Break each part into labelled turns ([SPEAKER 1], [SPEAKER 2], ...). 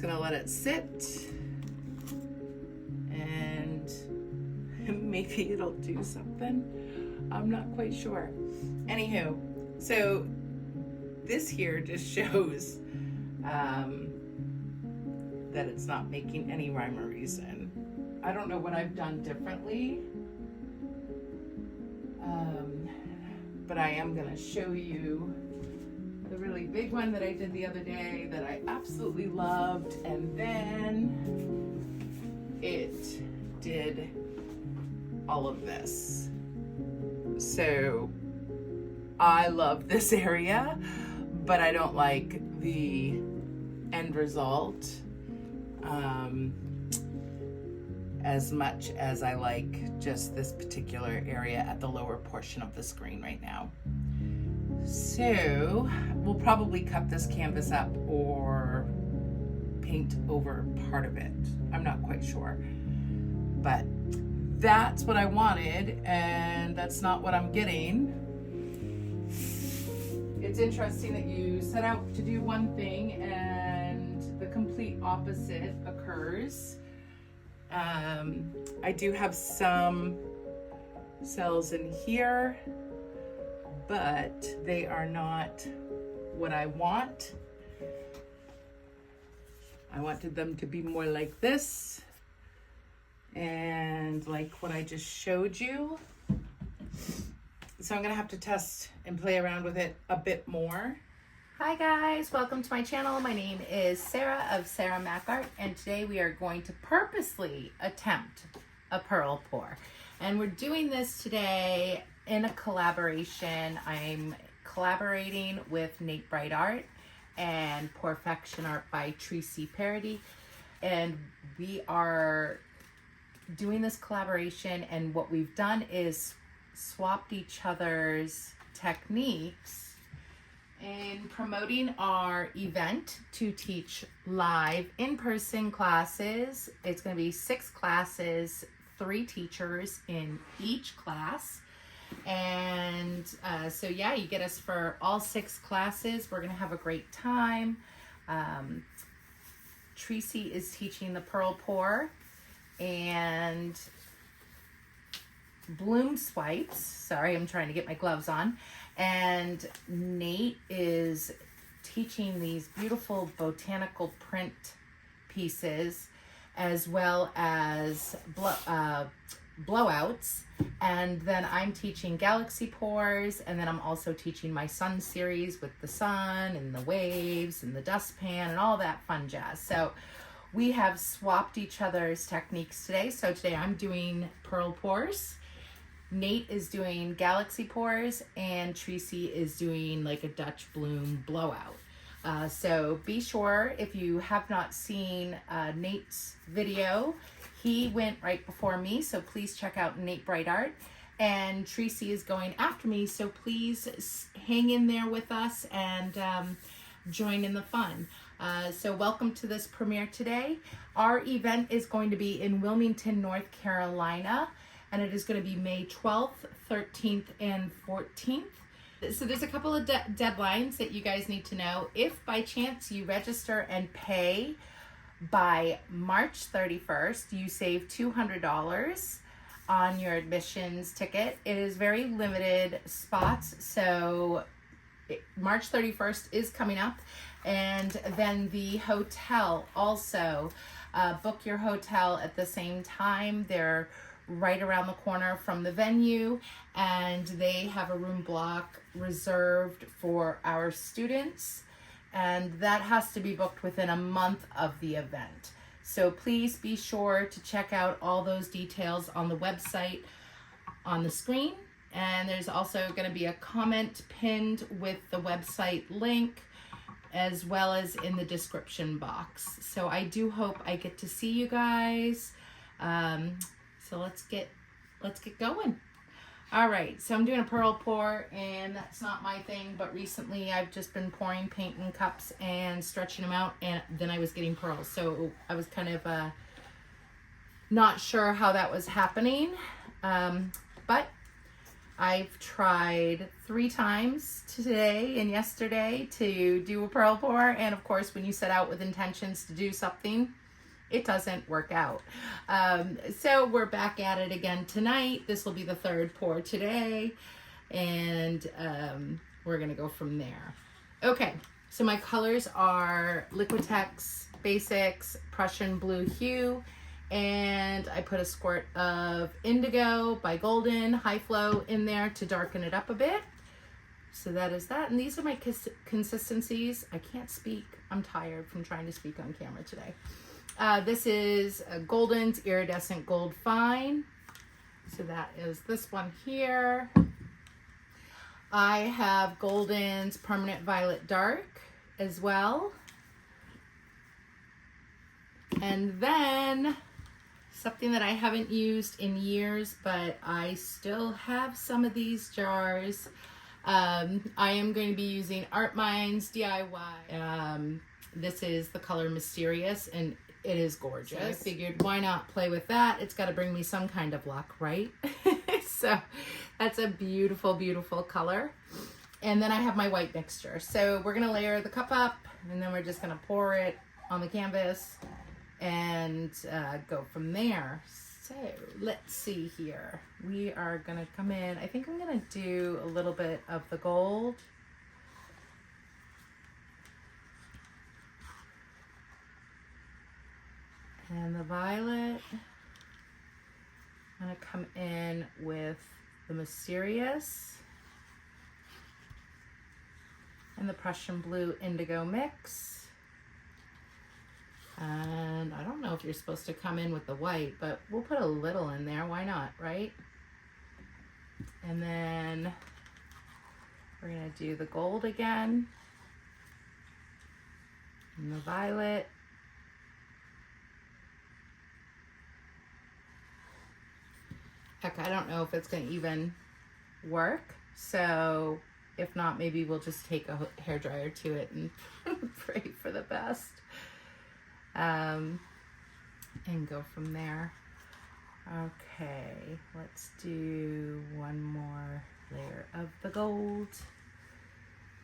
[SPEAKER 1] just gonna let it sit and maybe it'll do something. I'm not quite sure. Anywho, so this here just shows that it's not making any rhyme or reason. I don't know what I've done differently, but I am gonna show you the really big one that I did the other day that I absolutely loved, and then it did all of this. So I love this area, but I don't like the end result as much as I like just this particular area at the lower portion of the screen right now. So we'll probably cut this canvas up or paint over part of it. I'm not quite sure, but that's what I wanted, and that's not what I'm getting. It's interesting that you set out to do one thing and the complete opposite occurs. I do have some cells in here, but they are not what I want. I wanted them to be more like this and like what I just showed you. So I'm gonna have to test and play around with it a bit more.
[SPEAKER 2] Hi guys, welcome to my channel. My name is Sarah of Sarah Mack Art, and today we are going to purposely attempt a pearl pour. And we're doing this today in a collaboration. I'm collaborating with Nate Bright Art and Perfection Art by Tracy Parody. And we are doing this collaboration, and what we've done is swapped each other's techniques in promoting our event to teach live in-person classes. It's going to be 6 classes, 3 teachers in each class. And so yeah, you get us for all 6 classes. We're going to have a great time. Tracy is teaching the pearl pour and bloom swipes. Sorry, I'm trying to get my gloves on. And Nate is teaching these beautiful botanical print pieces, as well as blowouts. And then I'm teaching galaxy pours, and then I'm also teaching my sun series with the sun and the waves and the dustpan and all that fun jazz. So we have swapped each other's techniques today. So today I'm doing pearl pours, Nate is doing galaxy pours, and Tracy is doing like a Dutch bloom blowout. So be sure, if you have not seen Nate's video, he went right before me, so please check out Nate Bright Art. And Tracy is going after me, so please hang in there with us and join in the fun. So welcome to this premiere today. Our event is going to be in Wilmington, North Carolina, and it is going to be May 12th, 13th, and 14th. So there's a couple of deadlines that you guys need to know. If by chance you register and pay by March 31st, you save $200 on your admissions ticket. It is very limited spots, so March 31st is coming up. And then the hotel also, book your hotel at the same time. They're right around the corner from the venue, and they have a room block reserved for our students, and that has to be booked within a month of the event. So please be sure to check out all those details on the website on the screen, and there's also going to be a comment pinned with the website link as well as in the description box. So I do hope I get to see you guys. So let's get going. All right, so I'm doing a pearl pour, and that's not my thing, but recently I've just been pouring paint in cups and stretching them out, and then I was getting pearls. So I was kind of not sure how that was happening, but I've tried 3 times today and yesterday to do a pearl pour, and of course when you set out with intentions to do something, it doesn't work out. So we're back at it again tonight. This will be the 3rd pour today, and we're gonna go from there. Okay, so my colors are Liquitex Basics Prussian Blue Hue, and I put a squirt of Indigo by Golden High Flow in there to darken it up a bit. So that is that, and these are my consistencies. I can't speak. I'm tired from trying to speak on camera today. This is Golden's Iridescent Gold Fine. So that is this one here. I have Golden's Permanent Violet Dark as well. And then something that I haven't used in years, but I still have some of these jars. I am going to be using Art Minds DIY. This is the color Mysterious, and it is gorgeous. So I figured, why not play with that? It's got to bring me some kind of luck, right? So that's a beautiful, beautiful color. And then I have my white mixture. So we're going to layer the cup up, and then we're just going to pour it on the canvas and go from there. So let's see here. We are going to come in. I think I'm going to do a little bit of the gold. And the violet. I'm going to come in with the Mysterious and the Prussian Blue Indigo mix. And I don't know if you're supposed to come in with the white, but we'll put a little in there. Why not, right? And then we're going to do the gold again. And the violet. Heck, I don't know if it's going to even work. So if not, maybe we'll just take a hairdryer to it and pray for the best. And go from there. Okay, let's do one more layer of the gold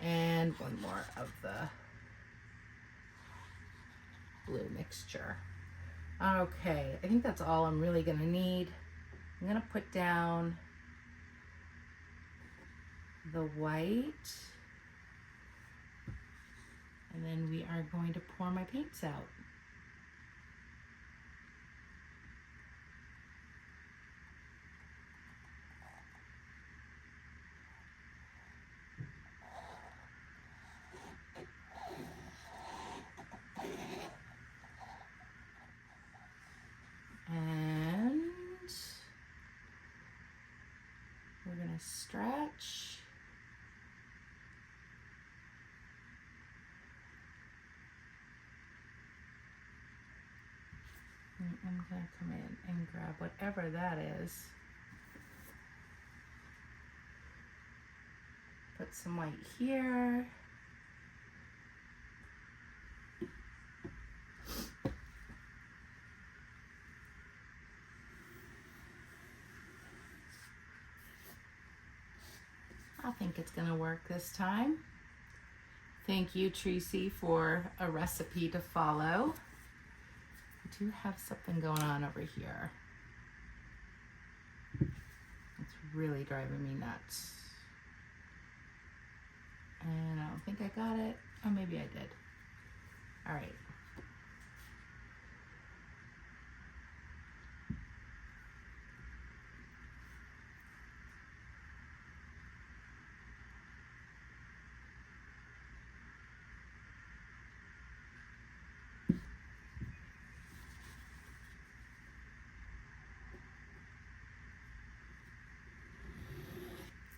[SPEAKER 2] and one more of the blue mixture. Okay, I think that's all I'm really gonna need. I'm gonna put down the white, and then we are going to pour my paints out. And we're going to stretch. And I'm going to come in and grab whatever that is. Put some white here. I think it's gonna work this time. Thank you, Tracy, for a recipe to follow. I do have something going on over here. It's really driving me nuts. And I don't think I got it. Oh, maybe I did. All right.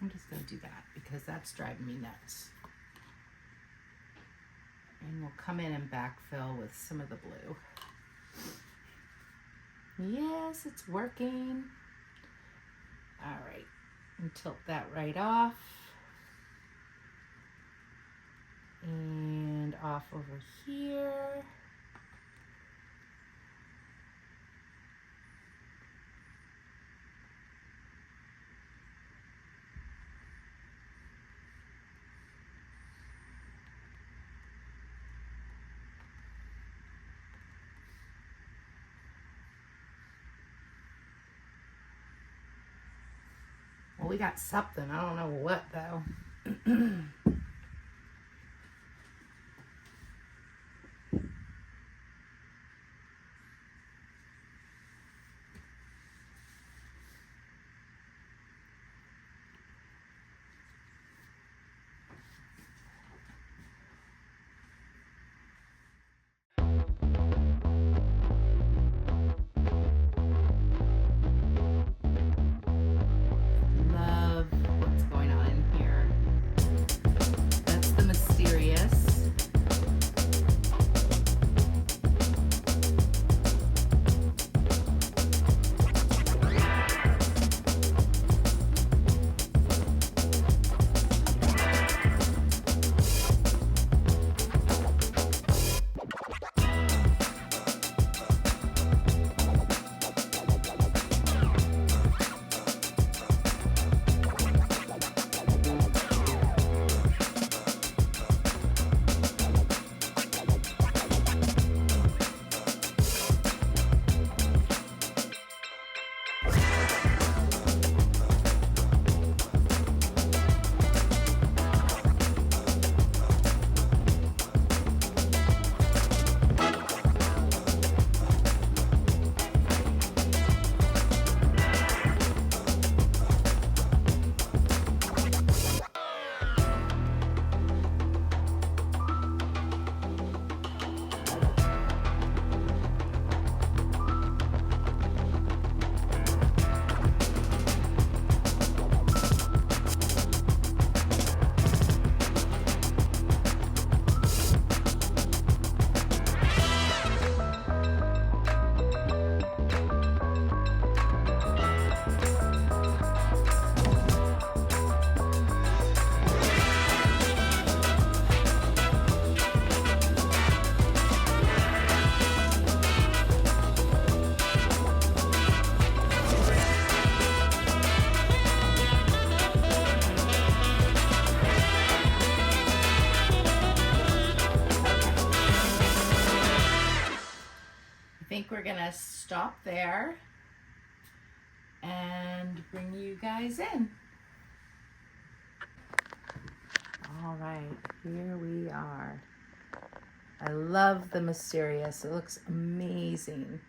[SPEAKER 2] I'm just going to do that because that's driving me nuts. And we'll come in and backfill with some of the blue. Yes, it's working. All right, and tilt that right off. And off over here. we got something. I don't know what though. Love what's going on in here. That's the mysterious. I think we're gonna stop there and bring you guys in. All right, here we are. I love the mysterious. It looks amazing.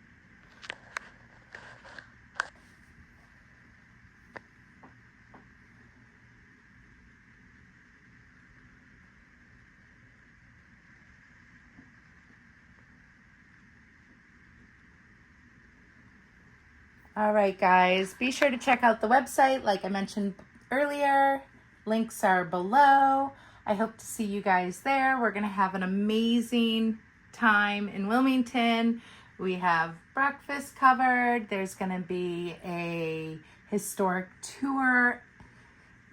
[SPEAKER 2] All right, guys, be sure to check out the website like I mentioned earlier. Links are below. I hope to see you guys there. We're going to have an amazing time in Wilmington. We have breakfast covered. There's going to be a historic tour,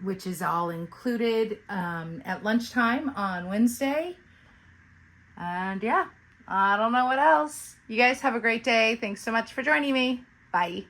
[SPEAKER 2] which is all included at lunchtime on Wednesday. And yeah, I don't know what else. You guys have a great day. Thanks so much for joining me. Bye.